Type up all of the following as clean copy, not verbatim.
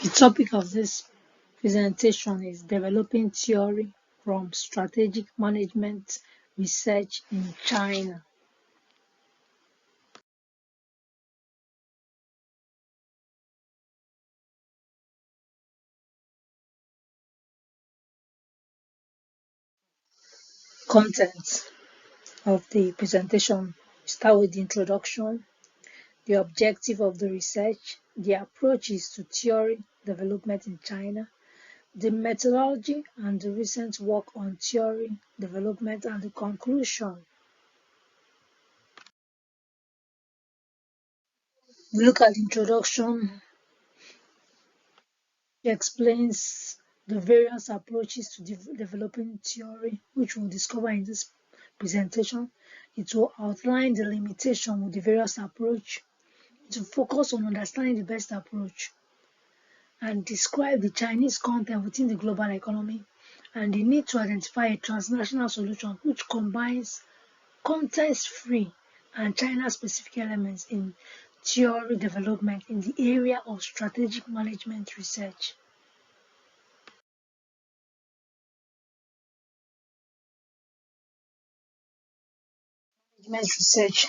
The topic of this presentation is Developing Theory from Strategic Management Research in China. Content of the presentation. Start with the introduction, the objective of the research, the approaches to theory development in China, the methodology and the recent work on theory development, and the conclusion. We look at the introduction. It explains the various approaches to developing theory, which we'll discover in this presentation. It will outline the limitation with the various approach. It will focus on understanding the best approach and describe the Chinese content within the global economy and the need to identify a transnational solution which combines context-free and China-specific elements in theory development in the area of strategic management research. Management research.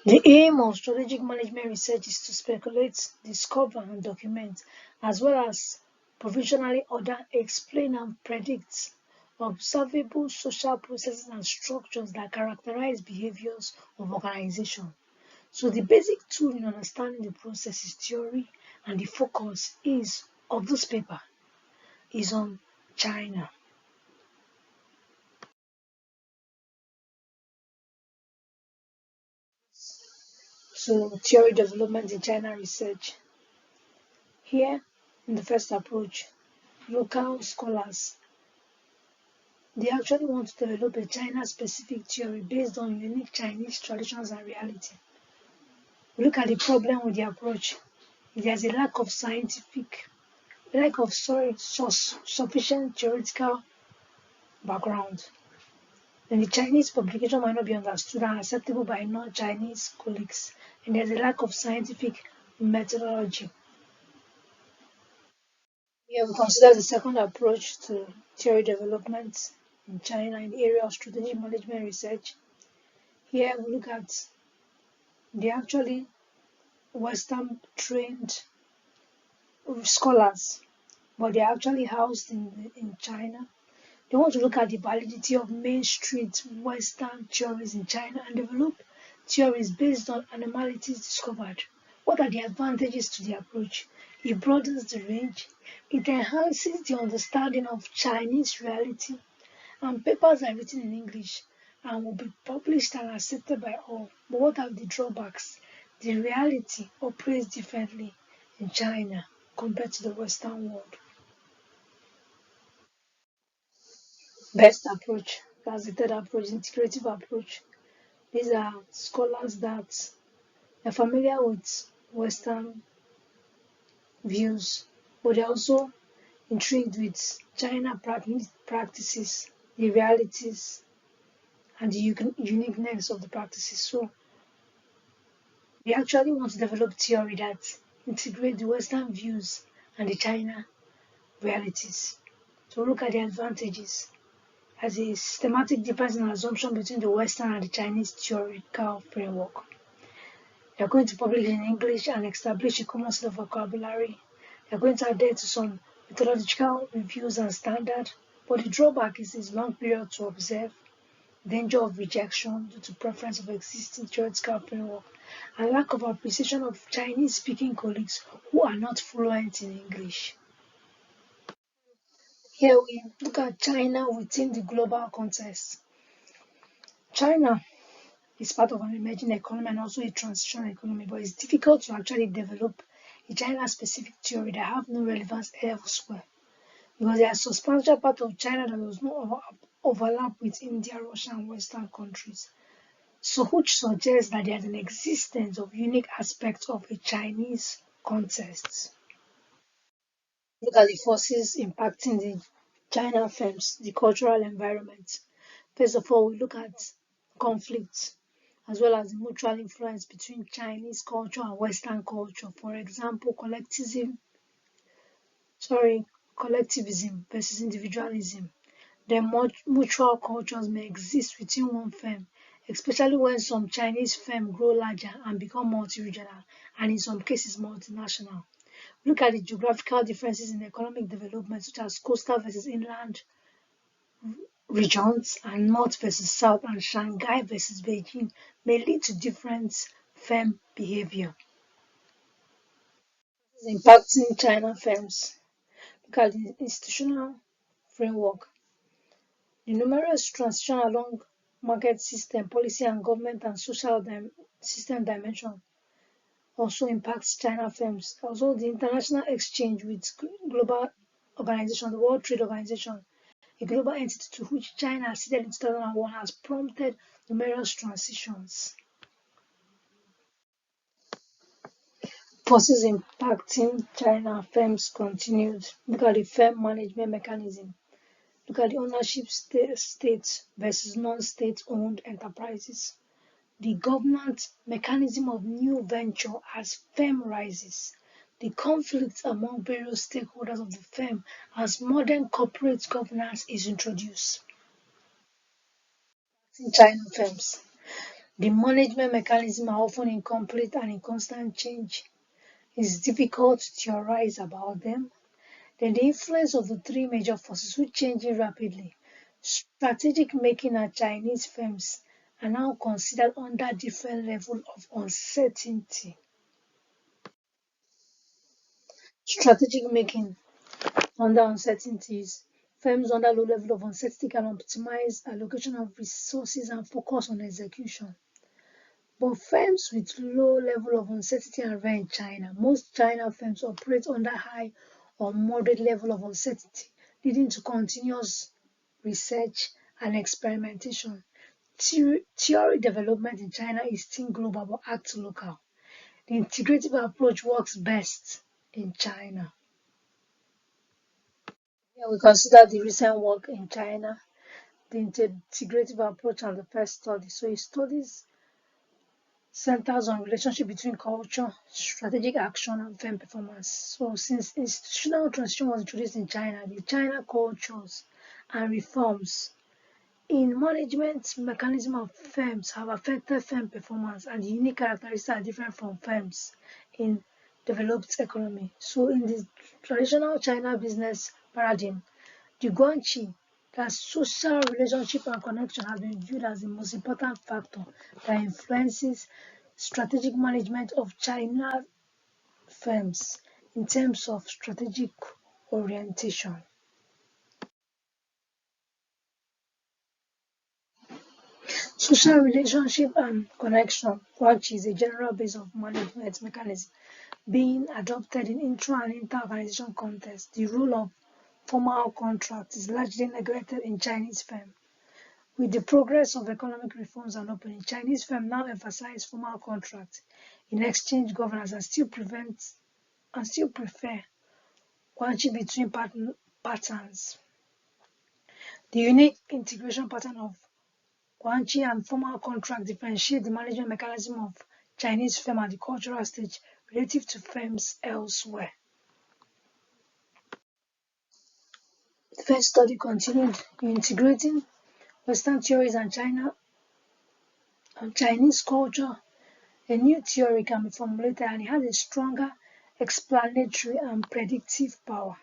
The aim of strategic management research is to speculate, discover, and document, as well as provisionally order, explain, and predict observable social processes and structures that characterize behaviors of organization. So the basic tool in understanding the process is theory, and the focus is of this paper is on China. So theory development in China research. Here, in the first approach, local scholars, they actually want to develop a China-specific theory based on unique Chinese traditions and reality. Look at the problem with the approach. There's a lack of sufficient theoretical background. Then the Chinese publication might not be understood and acceptable by non-Chinese colleagues. And there's a lack of scientific methodology. Here we consider the second approach to theory development in China in the area of strategic management research. Here we look at the actually Western trained scholars, but they're actually housed in China. They want to look at the validity of Main Street Western theories in China and develop theories based on anomalies discovered. What are the advantages to the approach? It broadens the range, it enhances the understanding of Chinese reality, and papers are written in English and will be published and accepted by all. But what are the drawbacks? The reality operates differently in China compared to the Western world. Best approach. That's the third approach, integrative approach. These are scholars that are familiar with Western views, but they're also intrigued with China practices, the realities, and the uniqueness of the practices. So they actually want to develop theory that integrate the Western views and the China realities. So look at the advantages. As a systematic difference in assumption between the Western and the Chinese theoretical framework. They're going to publish in English and establish a common set of vocabulary. They're going to adhere to some methodological reviews and standards, but the drawback is this long period to observe, danger of rejection due to preference of existing theoretical framework, and lack of appreciation of Chinese-speaking colleagues who are not fluent in English. Here we look at China within the global context. China is part of an emerging economy and also a transition economy, but it's difficult to actually develop a China-specific theory that have no relevance elsewhere because there are substantial part of China that does not overlap with India, Russia, and Western countries. So which suggests that there is an existence of unique aspects of a Chinese context. Look at the forces impacting the China firms, the cultural environment. First of all, we look at conflicts as well as the mutual influence between Chinese culture and Western culture. For example, collectivism, sorry, collectivism versus individualism. Then mutual cultures may exist within one firm, especially when some Chinese firms grow larger and become multi-regional, and in some cases multinational. Look at the geographical differences in economic development, such as coastal versus inland regions, and north versus south, and Shanghai versus Beijing, may lead to different firm behavior. Impacting China firms. Look at the institutional framework. The numerous transitions along market system, policy and government and social system dimension also impacts China firms. Also, the international exchange with global organization, the World Trade Organization, a global entity to which China acceded in 2001, has prompted numerous transitions. Forces impacting China firms continued. Look at the firm management mechanism. Look at the ownership state versus non-state owned enterprises. The governance mechanism of new venture as firm rises. The conflicts among various stakeholders of the firm as modern corporate governance is introduced. In China firms, the management mechanisms are often incomplete and in constant change. It's difficult to theorize about them. Then the influence of the three major forces which changing rapidly. Strategic making at Chinese firms are now considered under different level of uncertainty. Strategic making under uncertainties. Firms under low level of uncertainty can optimize allocation of resources and focus on execution. But firms with low level of uncertainty are rare in China. Most China firms operate under high or moderate level of uncertainty, leading to continuous research and experimentation. Theory development in China is think global but act local. The integrative approach works best in China. Here we consider the recent work in China, the integrative approach and the first study. So it studies centers on relationship between culture, strategic action, and firm performance. So since institutional transition was introduced in China, the China cultures and reforms in management mechanism of firms have affected firm performance, and the unique characteristics are different from firms in developed economy. So in the traditional China business paradigm, the guanxi, that social relationship and connection, has been viewed as the most important factor that influences strategic management of China firms in terms of strategic orientation. Social relationship and connection, which is a general base of management mechanism being adopted in intra and inter-organization context. The role of formal contract is largely neglected in Chinese firms. With the progress of economic reforms and opening, Chinese firms now emphasize formal contracts in exchange governance and still prefer guanxi between patterns. The unique integration pattern of guanxi and formal contract differentiate the management mechanism of Chinese firm at the cultural stage relative to firms elsewhere. The first study continued in integrating Western theories and Chinese culture. A new theory can be formulated and it has a stronger explanatory and predictive power.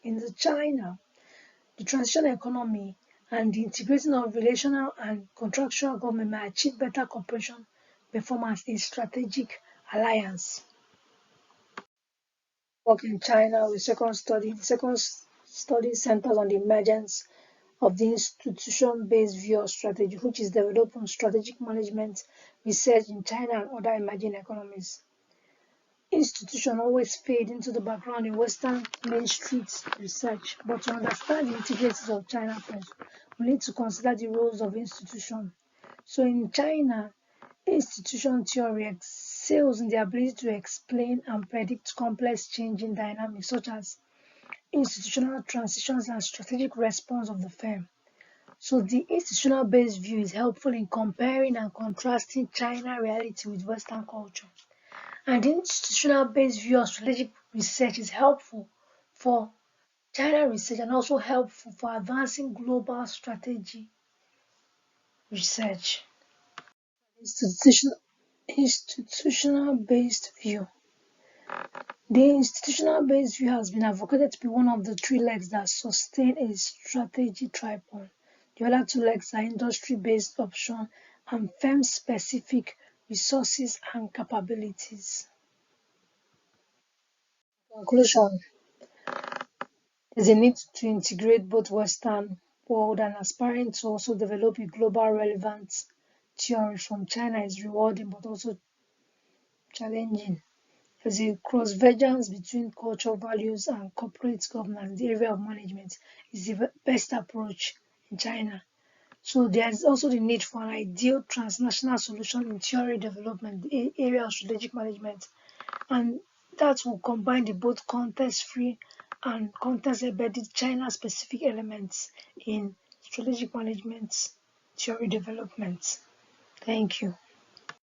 In the China, the transition economy and the integrating of relational and contractual government may achieve better cooperation performance in strategic alliance. Work in China with second study. The second study centers on the emergence of the institution-based view of strategy, which is developed on strategic management research in China and other emerging economies. Institutions always fade into the background in Western Main Street research, but to understand the integrities of China first, we need to consider the roles of institutions. So in China, institution theory excels in the ability to explain and predict complex changing dynamics such as institutional transitions and strategic response of the firm. So the institutional based view is helpful in comparing and contrasting China reality with Western culture. And the institutional based view of strategic research is helpful for China research and also helpful for advancing global strategy research. Institutional based view. The institutional based view has been advocated to be one of the three legs that sustain a strategy tripod. The other two legs are industry based option and firm specific resources and capabilities. Conclusion. There's a need to integrate both Western world and aspiring to also develop a global relevant theory from China is rewarding but also challenging. There's a convergence between cultural values and corporate governance. The area of management is the best approach in China. So there's also the need for an ideal transnational solution in theory development, the area of strategic management, and that will combine the both context-free and context-embedded China-specific elements in strategic management theory development. Thank you.